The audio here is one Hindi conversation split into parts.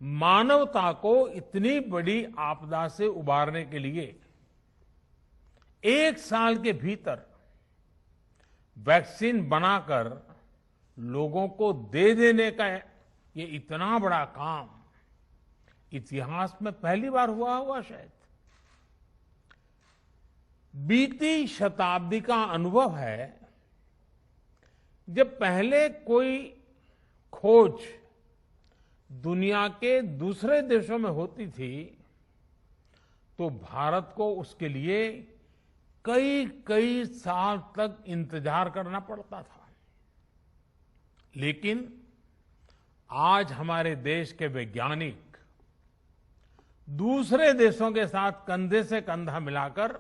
मानवता को इतनी बड़ी आपदा से उबारने के लिए 1 साल के भीतर वैक्सीन बनाकर लोगों को दे देने का ये इतना बड़ा काम इतिहास में पहली बार हुआ होगा शायद। बीती शताब्दी का अनुभव है, जब पहले कोई खोज दुनिया के दूसरे देशों में होती थी तो भारत को उसके लिए कई कई साल तक इंतजार करना पड़ता था। लेकिन आज हमारे देश के वैज्ञानिक दूसरे देशों के साथ कंधे से कंधा मिलाकर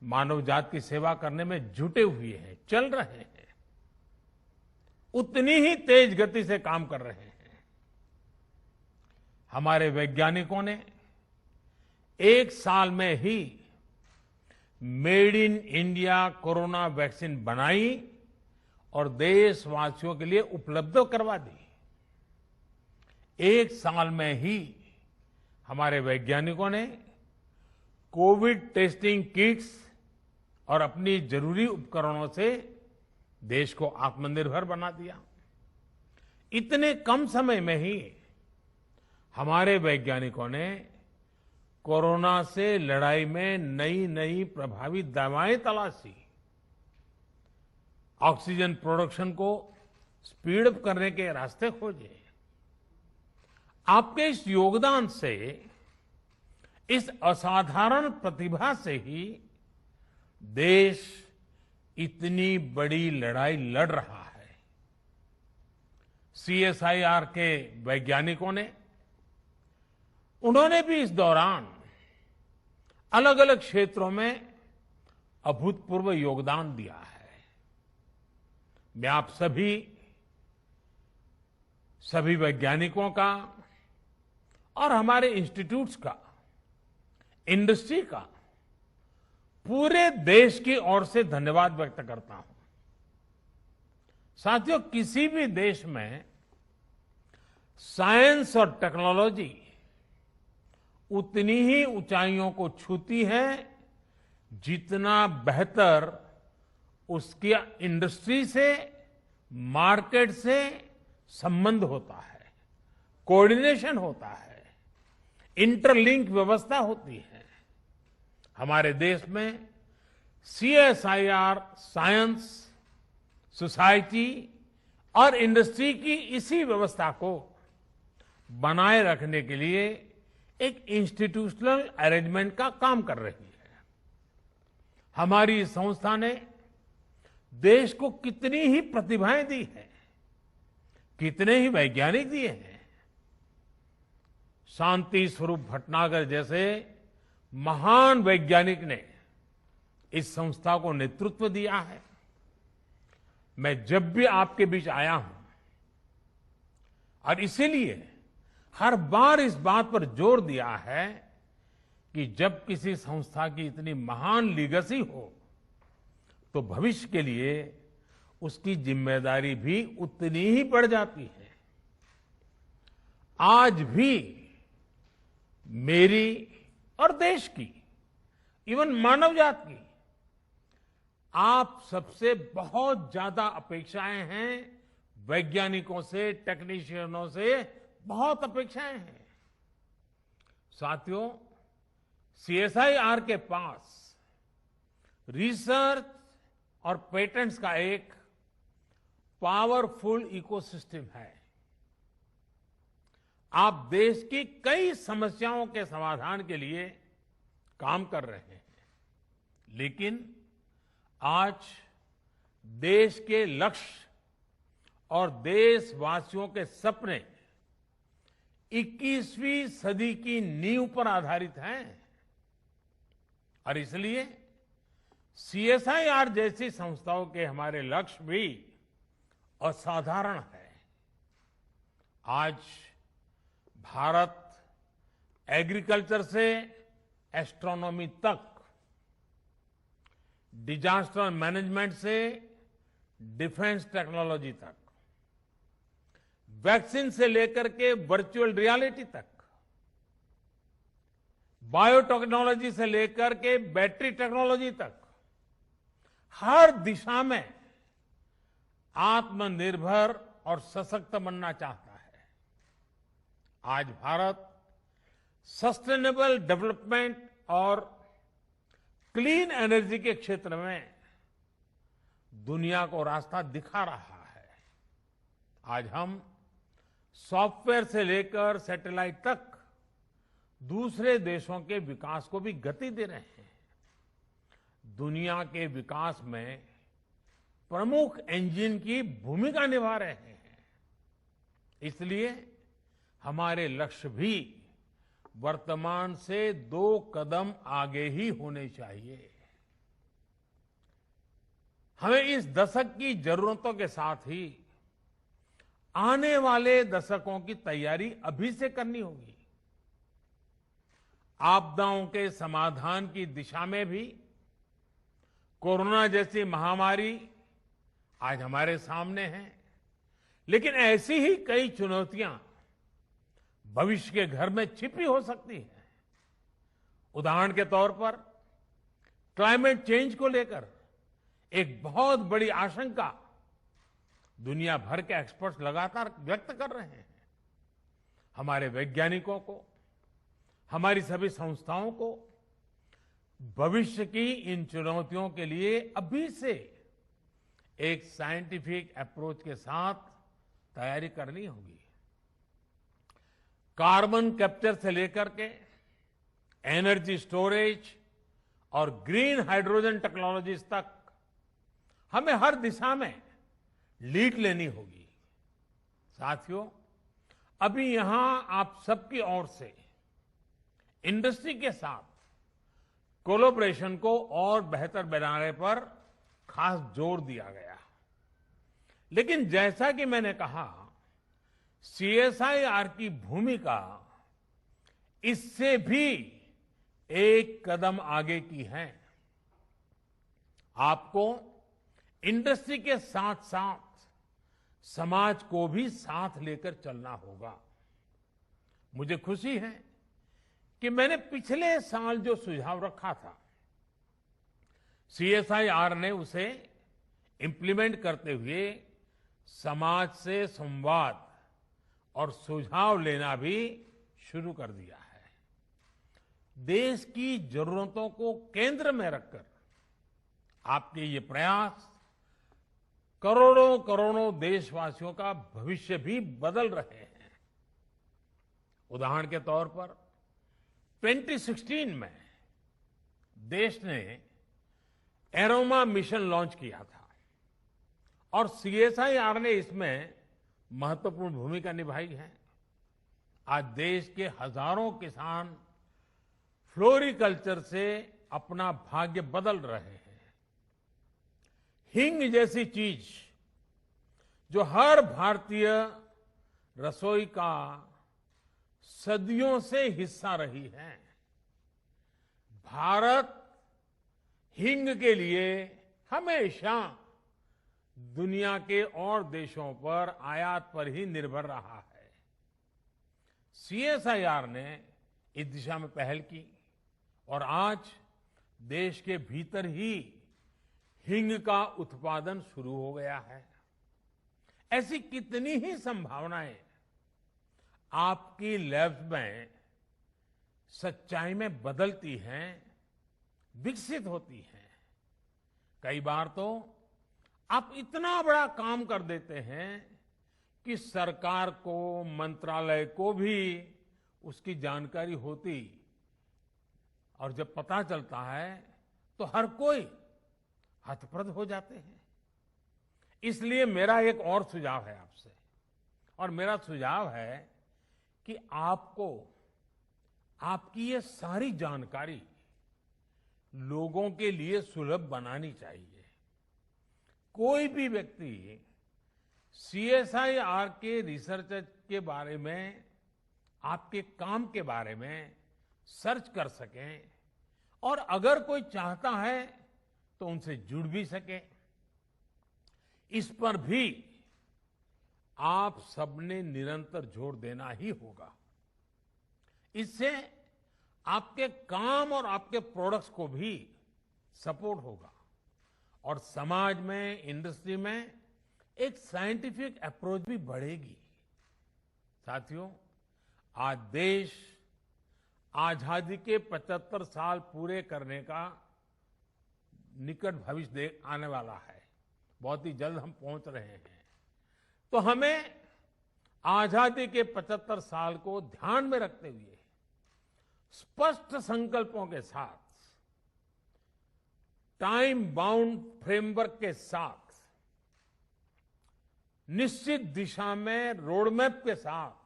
मानव जाति की सेवा करने में जुटे हुए हैं, चल रहे हैं, उतनी ही तेज गति से काम कर रहे हैं। हमारे वैज्ञानिकों ने 1 साल में he made in India corona vaccine बनाई और देशवासियों के लिए उपलब्ध करवा दी। 1 साल में ही हमारे वैज्ञानिकों ने कोविड टेस्टिंग किट्स और अपनी जरूरी उपकरणों से देश को आत्मनिर्भर बना दिया। इतने कम समय में ही हमारे वैज्ञानिकों ने कोरोना से लड़ाई में नई नई प्रभावी दवाएं तलाशी, ऑक्सीजन प्रोडक्शन को स्पीड अप करने के रास्ते खोजे। आपके इस योगदान से, इस असाधारण प्रतिभा से ही देश इतनी बड़ी लड़ाई लड़ रहा है। सीएसआईआर के वैज्ञानिकों ने, उन्होंने भी इस दौरान अलग अलग क्षेत्रों में अभूतपूर्व योगदान दिया है। मैं आप सभी वैज्ञानिकों का और हमारे इंस्टीट्यूट्स का, इंडस्ट्री का, पूरे देश की ओर से धन्यवाद व्यक्त करता हूं। साथियों, किसी भी देश में साइंस और टेक्नोलॉजी उतनी ही ऊंचाइयों को छूती है जितना बेहतर उसकी इंडस्ट्री से, मार्केट से संबंध होता है, कोऑर्डिनेशन होता है, इंटरलिंक व्यवस्था होती है। हमारे देश में सीएसआईआर साइंस, सोसाइटी और इंडस्ट्री की इसी व्यवस्था को बनाए रखने के लिए एक इंस्टीट्यूशनल अरेंजमेंट का काम कर रही है। हमारी संस्था ने देश को कितनी ही प्रतिभाएं दी हैं, कितने ही वैज्ञानिक दिए हैं। शांति स्वरूप भटनागर जैसे महान वैज्ञानिक ने इस संस्था को नेतृत्व दिया है। मैं जब भी आपके बीच आया हूं और इसीलिए हर बार इस बात पर जोर दिया है कि जब किसी संस्था की इतनी महान लीगेसी हो तो भविष्य के लिए उसकी जिम्मेदारी भी उतनी ही बढ़ जाती है। आज भी मेरी और देश की, इवन मानव जात की, आप सबसे बहुत ज्यादा अपेक्षाएं हैं। वैज्ञानिकों से, टेक्नीशियनों से बहुत अपेक्षाएं हैं। साथियों, सीएसआईआर के पास रिसर्च और पेटेंट्स का एक पावरफुल इकोसिस्टम है। आप देश की कई समस्याओं के समाधान के लिए काम कर रहे हैं, लेकिन आज देश के लक्ष्य और देशवासियों के सपने 21वीं सदी की नींव पर आधारित हैं और इसलिए सीएसआईआर जैसी संस्थाओं के हमारे लक्ष्य भी असाधारण है। आज भारत एग्रीकल्चर से एस्ट्रोनॉमी तक, डिजास्टर मैनेजमेंट से डिफेंस टेक्नोलॉजी तक वैक्सीन से लेकर के वर्चुअल रियलिटी तक, बायोटेक्नोलॉजी से लेकर के बैटरी टेक्नोलॉजी तक, हर दिशा में आत्मनिर्भर और सशक्त बनना चाहता है। आज भारत सस्टेनेबल डेवलपमेंट और क्लीन एनर्जी के क्षेत्र में दुनिया को रास्ता दिखा रहा है। आज हम सॉफ्टवेयर से लेकर सैटेलाइट तक दूसरे देशों के विकास को भी गति दे रहे हैं। दुनिया के विकास में प्रमुख इंजन की भूमिका निभा रहे हैं। इसलिए हमारे लक्ष्य भी वर्तमान से 2 कदम आगे ही होने चाहिए। हमें इस दशक की जरूरतों के साथ ही आने वाले दशकों की तैयारी अभी से करनी होगी। आपदाओं के समाधान की दिशा में भी कोरोना जैसी महामारी आज हमारे सामने है, लेकिन ऐसी ही कई चुनौतियां भविष्य के घर में छिपी हो सकती हैं। उदाहरण के तौर पर क्लाइमेट चेंज को लेकर एक बहुत बड़ी आशंका दुनिया भर के एक्सपर्ट्स लगातार व्यक्त कर रहे हैं। हमारे वैज्ञानिकों को, हमारी सभी संस्थाओं को भविष्य की इन चुनौतियों के लिए अभी से एक साइंटिफिक अप्रोच के साथ तैयारी करनी होगी। कार्बन कैप्चर से लेकर के एनर्जी स्टोरेज और ग्रीन हाइड्रोजन टेक्नोलॉजीज तक हमें हर दिशा में लीड लेनी होगी। साथियों, अभी यहां आप सबकी ओर से इंडस्ट्री के साथ कोलैबोरेशन को और बेहतर बनाने पर खास जोर दिया गया। लेकिन जैसा कि मैंने कहा, सीएसआईआर की भूमिका इससे भी एक कदम आगे की है। आपको इंडस्ट्री के साथ साथ समाज को भी साथ लेकर चलना होगा। मुझे खुशी है कि मैंने पिछले साल जो सुझाव रखा था, सीएसआईआर ने उसे इंप्लीमेंट करते हुए समाज से संवाद और सुझाव लेना भी शुरू कर दिया है। देश की जरूरतों को केंद्र में रखकर आपके ये प्रयास करोड़ों करोड़ों देशवासियों का भविष्य भी बदल रहे हैं। उदाहरण के तौर पर 2016 में देश ने एरोमा मिशन लॉन्च किया था और सीएसआईआर ने इसमें महत्वपूर्ण भूमिका निभाई है। आज देश के हजारों किसान फ्लोरिकल्चर से अपना भाग्य बदल रहे हैं। हींग जैसी चीज जो हर भारतीय रसोई का सदियों से हिस्सा रही है, भारत हींग के लिए हमेशा दुनिया के और देशों पर आयात पर ही निर्भर रहा है। सीएसआईआर ने इस दिशा में पहल की और आज देश के भीतर ही हींग का उत्पादन शुरू हो गया है। ऐसी कितनी ही संभावनाएं आपकी लैब्स में सच्चाई में बदलती हैं, विकसित होती हैं। कई बार तो आप इतना बड़ा काम कर देते हैं कि सरकार को, मंत्रालय को भी उसकी जानकारी होती, और जब पता चलता है तो हर कोई हतप्रभ हो जाते हैं। इसलिए मेरा एक और सुझाव है आपसे, और मेरा सुझाव है कि आपको आपकी ये सारी जानकारी लोगों के लिए सुलभ बनानी चाहिए। कोई भी व्यक्ति सीएसआईआर के रिसर्च के बारे में, आपके काम के बारे में सर्च कर सके, और अगर कोई चाहता है तो उनसे जुड़ भी सके। इस पर भी आप सबने निरंतर जोर देना ही होगा। इससे आपके काम और आपके प्रोडक्ट्स को भी सपोर्ट होगा और समाज में, इंडस्ट्री में एक साइंटिफिक अप्रोच भी बढ़ेगी। साथियों, आज देश आजादी के 75 साल पूरे करने का निकट भविष्य आने वाला है। बहुत ही जल्द हम पहुंच रहे हैं। तो हमें आजादी के 75 साल को ध्यान में रखते हुए स्पष्ट संकल्पों के साथ, टाइम बाउंड फ्रेमवर्क के साथ, निश्चित दिशा में रोडमैप के साथ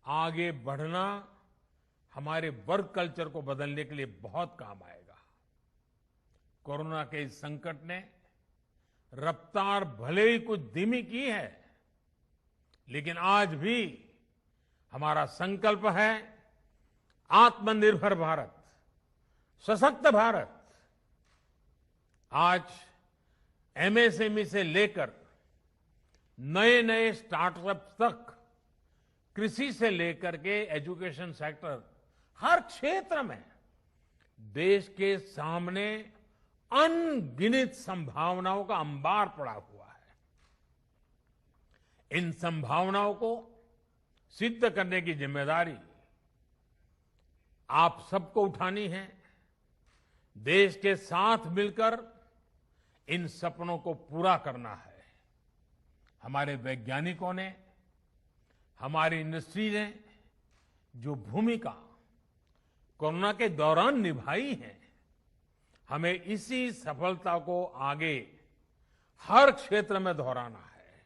आगे बढ़ना हमारे वर्क कल्चर को बदलने के लिए बहुत काम आएगा। कोरोना के इस संकट ने रफ्तार भले ही कुछ धीमी की है, लेकिन आज भी हमारा संकल्प है आत्मनिर्भर भारत, सशक्त भारत। आज एमएसएमई से लेकर नए नए स्टार्टअप तक, कृषि से लेकर के एजुकेशन सेक्टर, हर क्षेत्र में देश के सामने अनगिनत संभावनाओं का अंबार पड़ा हुआ है। इन संभावनाओं को सिद्ध करने की जिम्मेदारी आप सबको उठानी है। देश के साथ मिलकर इन सपनों को पूरा करना है। हमारे वैज्ञानिकों ने, हमारी इंडस्ट्री ने जो भूमिका कोरोना के दौरान निभाई है, हमें इसी सफलता को आगे हर क्षेत्र में दोहराना है।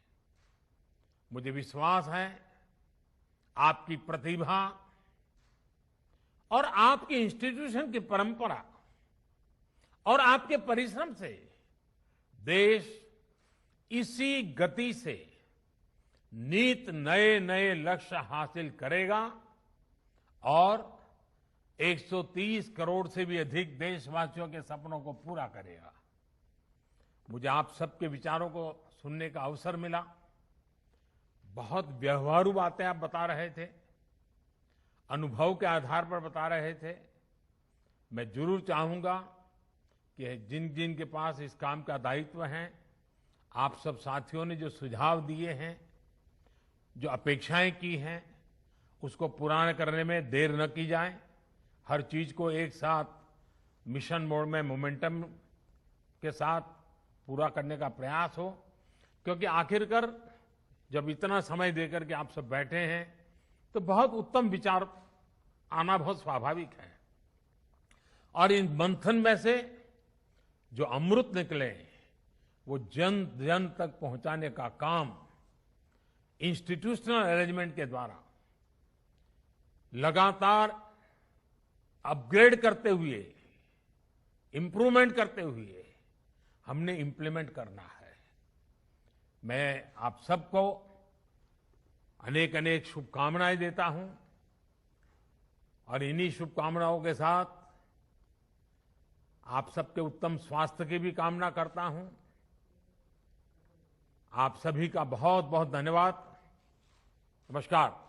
मुझे विश्वास है आपकी प्रतिभा और आपकी इंस्टीट्यूशन की परंपरा और आपके परिश्रम से देश इसी गति से नित नए नए लक्ष्य हासिल करेगा और 130 करोड़ से भी अधिक देशवासियों के सपनों को पूरा करेगा। मुझे आप सबके विचारों को सुनने का अवसर मिला। बहुत व्यवहारू बातें आप बता रहे थे, अनुभव के आधार पर बता रहे थे। मैं जरूर चाहूंगा कि जिन जिन के पास इस काम का दायित्व है, आप सब साथियों ने जो सुझाव दिए हैं, जो अपेक्षाएं की हैं, उसको पूरा करने में देर न की जाए। हर चीज को एक साथ मिशन मोड में मोमेंटम के साथ पूरा करने का प्रयास हो, क्योंकि आखिरकार जब इतना समय देकर के आप सब बैठे हैं तो बहुत उत्तम विचार आना बहुत स्वाभाविक है। और इन मंथन में से जो अमृत निकले वो जन जन तक पहुंचाने का काम इंस्टीट्यूशनल अरेंजमेंट के द्वारा लगातार अपग्रेड करते हुए, इंप्रूवमेंट करते हुए हमने इंप्लीमेंट करना है। मैं आप सबको अनेक अनेक शुभकामनाएं देता हूं और इन्हीं शुभकामनाओं के साथ आप सबके उत्तम स्वास्थ्य की भी कामना करता हूं। आप सभी का बहुत बहुत धन्यवाद। नमस्कार।